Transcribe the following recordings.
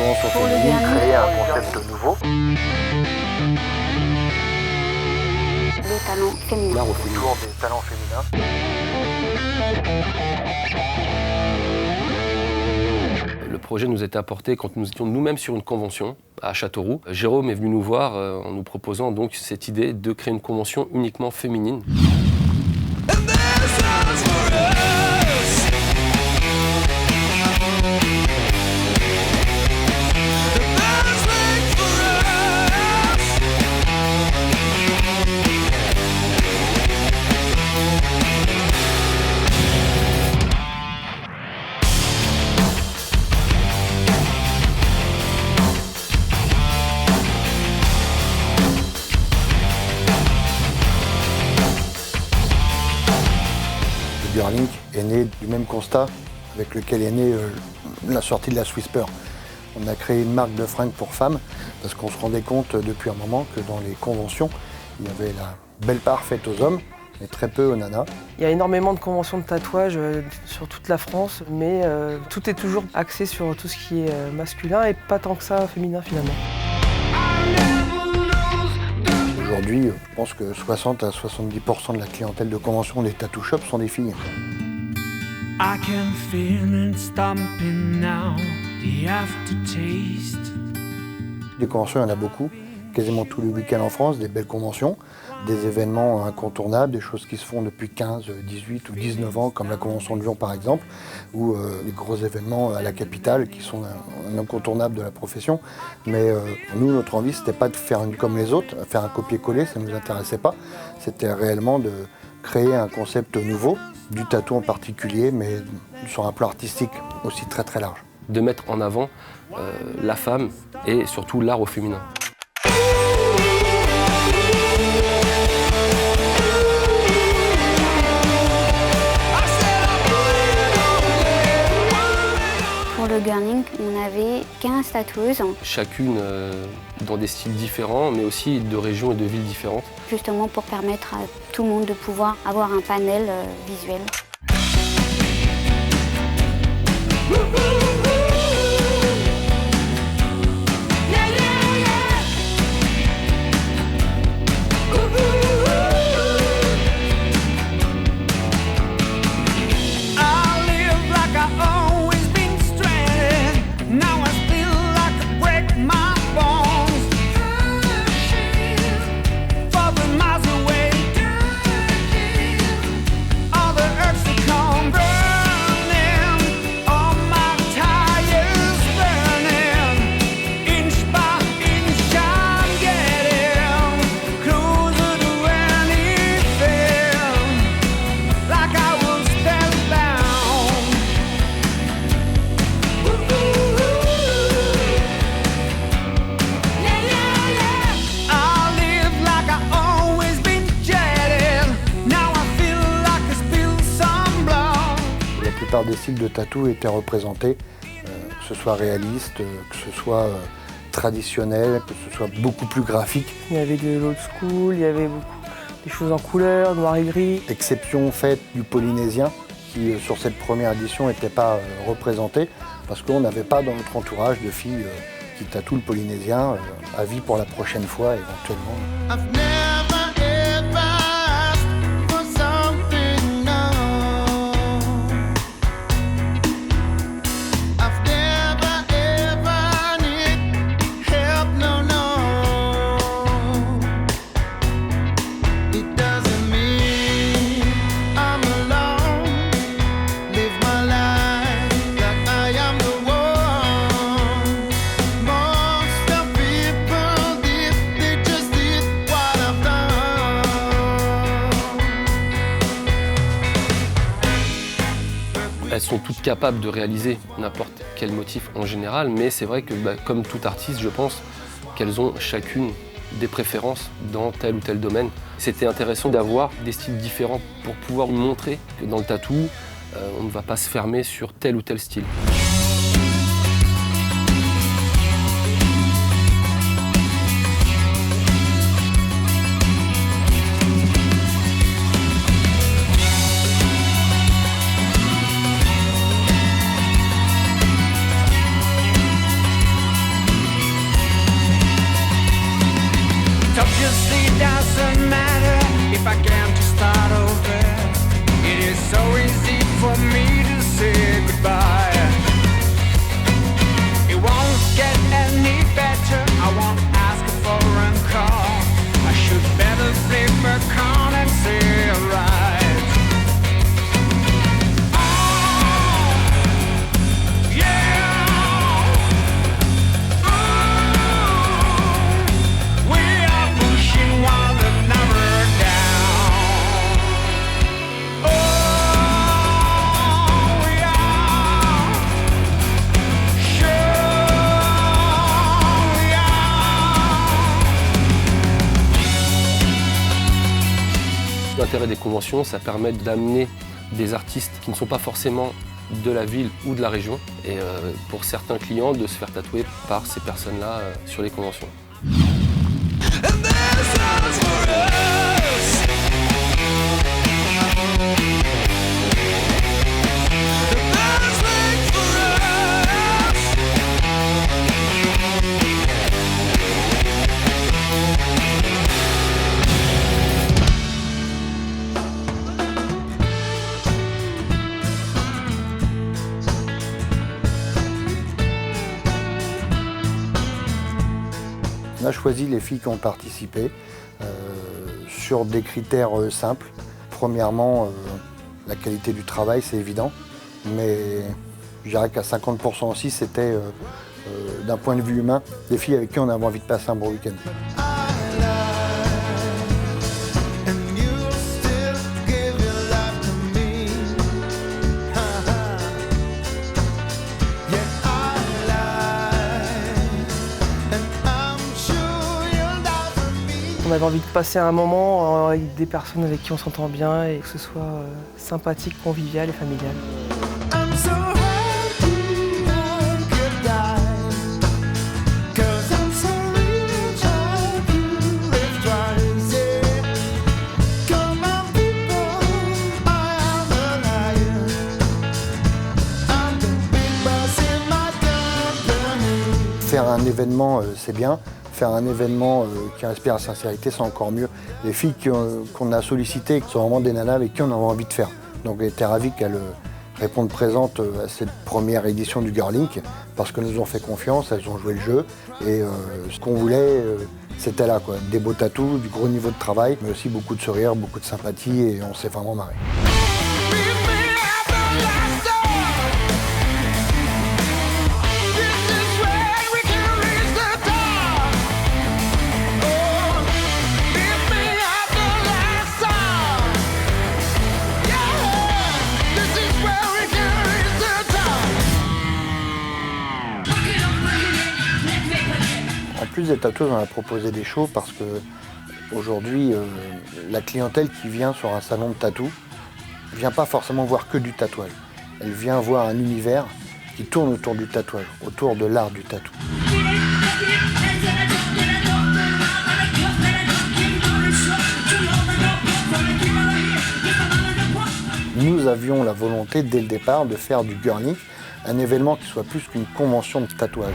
convention féminine, créer un concept nouveau. Des talents féminins. L'art autour des talents féminins. Le projet nous était apporté quand nous étions nous-mêmes sur une convention à Châteauroux. Jérôme est venu nous voir en nous proposant donc cette idée de créer une convention uniquement féminine. Le Burlink est né du même constat avec lequel est née la sortie de la Swisper. On a créé une marque de fringues pour femmes parce qu'on se rendait compte depuis un moment que dans les conventions, il y avait la belle part faite aux hommes, mais très peu aux nanas. Il y a énormément de conventions de tatouage sur toute la France, mais tout est toujours axé sur tout ce qui est masculin et pas tant que ça féminin finalement. Aujourd'hui, je pense que 60 à 70% de la clientèle de convention des tattoo shops sont des filles. I can feel it stomping now, the aftertaste. Des conventions, il y en a beaucoup, quasiment tous les week-ends en France, des belles conventions, des événements incontournables, des choses qui se font depuis 15, 18 ou 19 ans, comme la Convention de Lyon par exemple, ou les gros événements à la capitale qui sont un incontournable de la profession. Mais nous, notre envie, c'était pas de faire une comme les autres, faire un copier-coller, ça ne nous intéressait pas. C'était réellement de créer un concept nouveau, du tatou en particulier, mais sur un plan artistique aussi très très large. De mettre en avant la femme et surtout l'art au féminin. Pour le Burning, on avait 15 tatoueuses, Chacune dans des styles différents, mais aussi de régions et de villes différentes. justement pour permettre à tout le monde de pouvoir avoir un panel visuel. La plupart des styles de tatou étaient représentés, que ce soit réaliste, que ce soit traditionnel, que ce soit beaucoup plus graphique. Il y avait de l'old school, il y avait des choses en couleur, noir et gris. Exception faite du polynésien, qui sur cette première édition n'était pas représenté, parce qu'on n'avait pas dans notre entourage de filles qui tatouent le polynésien à vie pour la prochaine fois éventuellement. Elles sont toutes capables de réaliser n'importe quel motif en général, mais c'est vrai que comme tout artiste, je pense qu'elles ont chacune des préférences dans tel ou tel domaine. C'était intéressant d'avoir des styles différents pour pouvoir montrer que dans le tatou, on ne va pas se fermer sur tel ou tel style. obviously doesn't matter if I can't just start over. It is so easy for me to say goodbye. It won't get any better. I won't ask for a call. I should better flip a coin and say alright. L'intérêt des conventions, ça permet d'amener des artistes qui ne sont pas forcément de la ville ou de la région, et pour certains clients de se faire tatouer par ces personnes-là sur les conventions. On a choisi les filles qui ont participé sur des critères simples. Premièrement, la qualité du travail, c'est évident, mais je dirais qu'à 50% aussi, c'était d'un point de vue humain, des filles avec qui on avait envie de passer un bon week-end. On avait envie de passer un moment avec des personnes avec qui on s'entend bien et que ce soit sympathique, convivial et familial. Faire un événement, c'est bien. Faire un événement qui inspire la sincérité, c'est encore mieux. Les filles qu'on a sollicitées sont vraiment des nanas avec qui on avait envie de faire. Donc on était ravis qu'elles répondent présentes à cette première édition du Girlink, parce qu'elles nous ont fait confiance, elles ont joué le jeu. Et ce qu'on voulait, c'était là, quoi. Des beaux tatous, du gros niveau de travail, mais aussi beaucoup de sourires, beaucoup de sympathie, et on s'est vraiment marré. En plus des tatouages, on a proposé des shows parce que aujourd'hui, la clientèle qui vient sur un salon de tatou ne vient pas forcément voir que du tatouage. Elle vient voir un univers qui tourne autour du tatouage, autour de l'art du tatou. Nous avions la volonté dès le départ de faire du Girlink un événement qui soit plus qu'une convention de tatouage.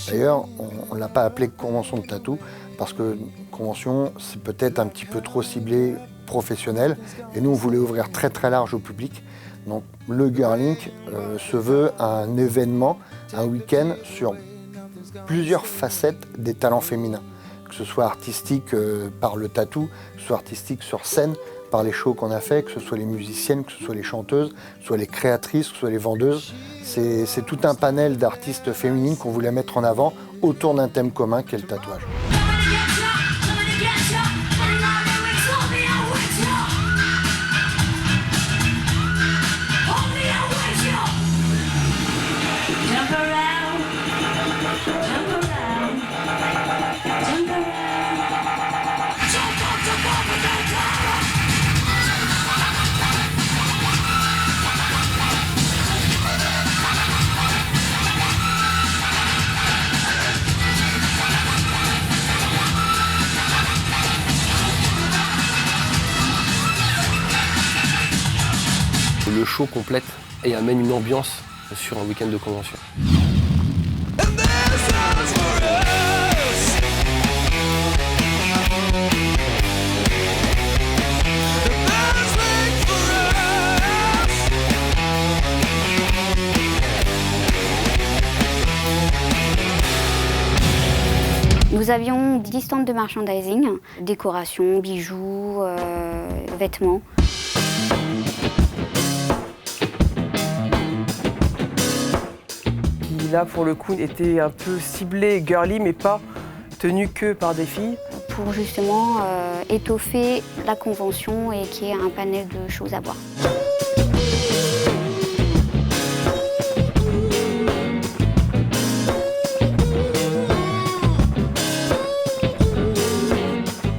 D'ailleurs, on ne l'a pas appelé convention de tatou parce que convention, c'est peut-être un petit peu trop ciblé professionnel et nous, on voulait ouvrir très très large au public. Donc le Girlink se veut un événement, un week-end sur plusieurs facettes des talents féminins. Que ce soit artistique par le tatou, que ce soit artistique sur scène, par les shows qu'on a fait, que ce soit les musiciennes, que ce soit les chanteuses, que ce soit les créatrices, que ce soit les vendeuses. C'est tout un panel d'artistes féminines qu'on voulait mettre en avant autour d'un thème commun qu'est le tatouage. Le show complète et amène une ambiance sur un week-end de convention. Nous avions 10 stands de merchandising, décorations, bijoux, vêtements. Qui là pour le coup était un peu ciblé girly mais pas tenu que par des filles. Pour justement étoffer la convention et qu'il y ait un panel de choses à voir.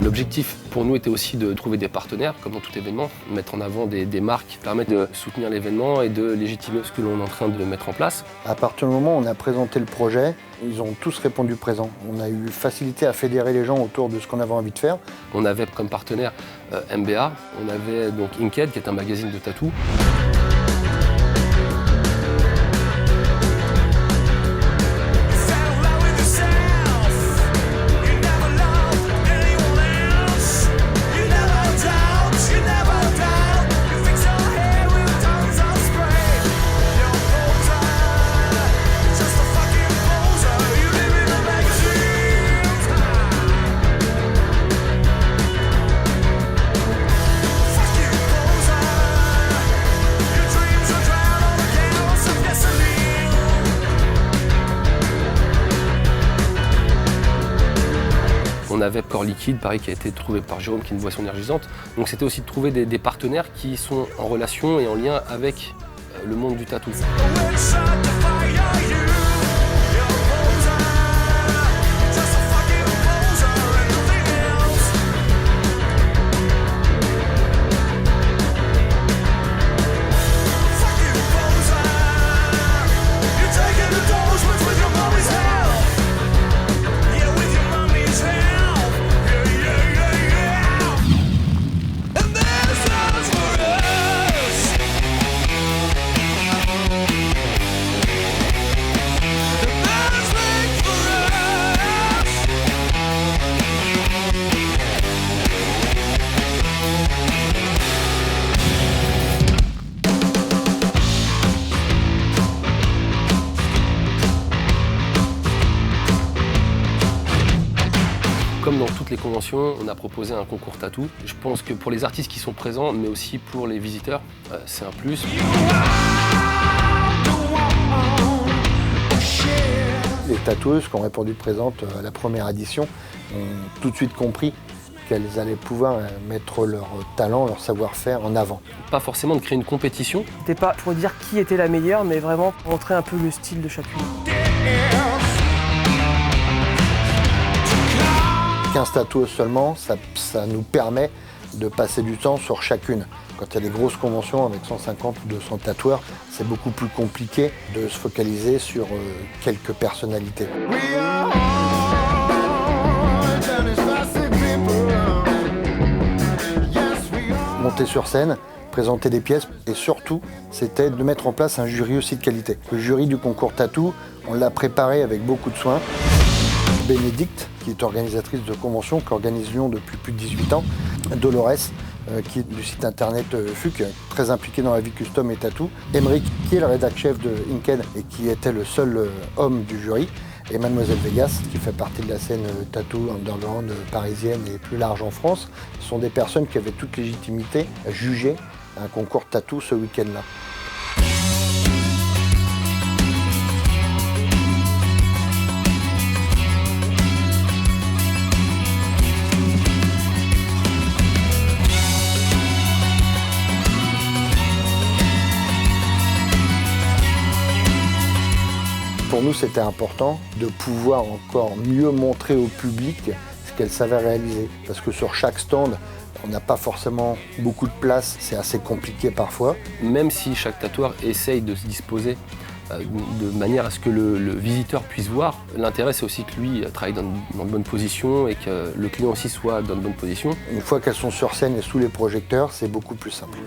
L'objectif pour nous était aussi de trouver des partenaires, comme dans tout événement, mettre en avant des marques qui permettent de soutenir l'événement et de légitimer ce que l'on est en train de mettre en place. À partir du moment où on a présenté le projet, ils ont tous répondu présent. On a eu facilité à fédérer les gens autour de ce qu'on avait envie de faire. On avait comme partenaire MBA, on avait donc Inked qui est un magazine de tatou. On avait Corps Liquide, pareil, qui a été trouvé par Jérôme, qui est une boisson énergisante. Donc c'était aussi de trouver des partenaires qui sont en relation et en lien avec le monde du tatou. Comme dans toutes les conventions, on a proposé un concours tatou. Je pense que pour les artistes qui sont présents, mais aussi pour les visiteurs, c'est un plus. Les tatoueuses qui ont répondu présentes à la première édition ont tout de suite compris qu'elles allaient pouvoir mettre leur talent, leur savoir-faire en avant. Pas forcément de créer une compétition. C'était pas pour dire qui était la meilleure, mais vraiment pour montrer un peu le style de chacune. 15 tatoueuses seulement, ça nous permet de passer du temps sur chacune. Quand il y a des grosses conventions avec 150 ou 200 tatoueurs, c'est beaucoup plus compliqué de se focaliser sur quelques personnalités. Monter sur scène, présenter des pièces et surtout, c'était de mettre en place un jury aussi de qualité. Le jury du concours tatou, on l'a préparé avec beaucoup de soin. Bénédicte, qui est organisatrice de conventions, qui organise Lyon depuis plus de 18 ans. Dolores, qui est du site internet FUC, très impliqué dans la vie custom et tatou. Emeric, qui est le rédac chef de Inked et qui était le seul homme du jury. Et Mademoiselle Vegas, qui fait partie de la scène tatou underground parisienne et plus large en France. Ce sont des personnes qui avaient toute légitimité à juger un concours tatou ce week-end-là. Pour nous, c'était important de pouvoir encore mieux montrer au public ce qu'elle savait réaliser. Parce que sur chaque stand, on n'a pas forcément beaucoup de place, c'est assez compliqué parfois. Même si chaque tatoueur essaye de se disposer de manière à ce que le visiteur puisse voir, l'intérêt c'est aussi que lui travaille dans de bonnes positions et que le client aussi soit dans de bonnes positions. Une fois qu'elles sont sur scène et sous les projecteurs, c'est beaucoup plus simple.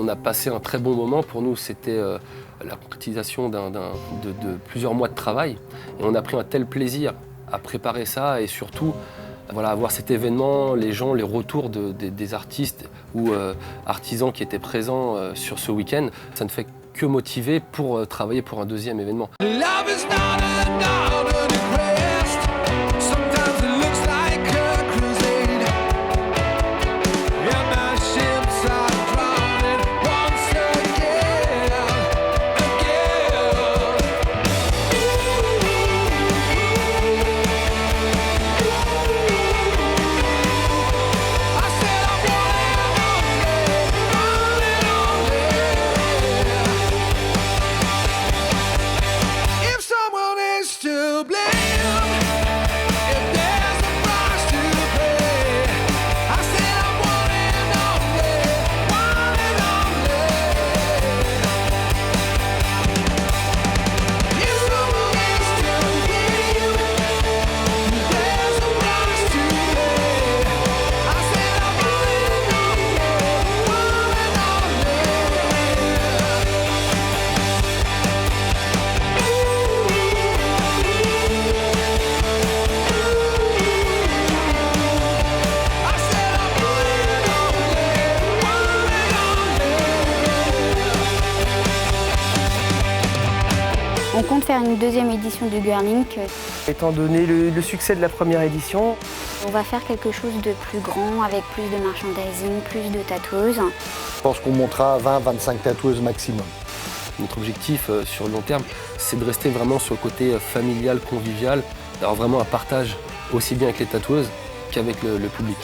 On a passé un très bon moment. Pour nous, c'était la concrétisation de plusieurs mois de travail. Et on a pris un tel plaisir à préparer ça et surtout voilà, avoir cet événement, les gens, les retours des artistes ou artisans qui étaient présents sur ce week-end. Ça ne fait que motiver pour travailler pour un deuxième événement. Love is not a golden quest. Sometimes it looks like a crusade. And my ships are drowning once again, I said I want it only. If someone is to blame, if there's a price to pay, I said I want it only. If someone is to blame, there's a price to pay, I said I want it On compte faire une deuxième édition du Girlink. Étant donné le succès de la première édition, On va faire quelque chose de plus grand, avec plus de merchandising, plus de tatoueuses. Je pense qu'on montera 20-25 tatoueuses maximum. Notre objectif sur le long terme, c'est de rester vraiment sur le côté familial, convivial, d'avoir vraiment un partage aussi bien avec les tatoueuses qu'avec le public.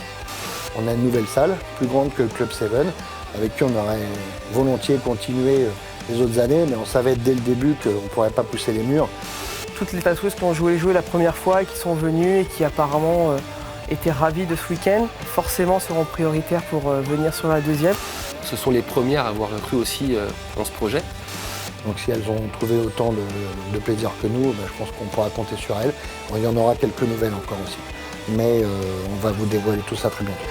On a une nouvelle salle, plus grande que le Club 7, avec qui on aurait volontiers continué les autres années, mais on savait dès le début qu'on ne pourrait pas pousser les murs. toutes les tatoueuses qui ont joué la première fois et qui sont venues et qui apparemment étaient ravies de ce week-end, forcément seront prioritaires pour venir sur la deuxième. Ce sont les premières à avoir cru aussi en ce projet. Donc si elles ont trouvé autant de plaisir que nous, je pense qu'on pourra compter sur elles. Bon, il y en aura quelques nouvelles encore aussi. Mais on va vous dévoiler tout ça très bientôt.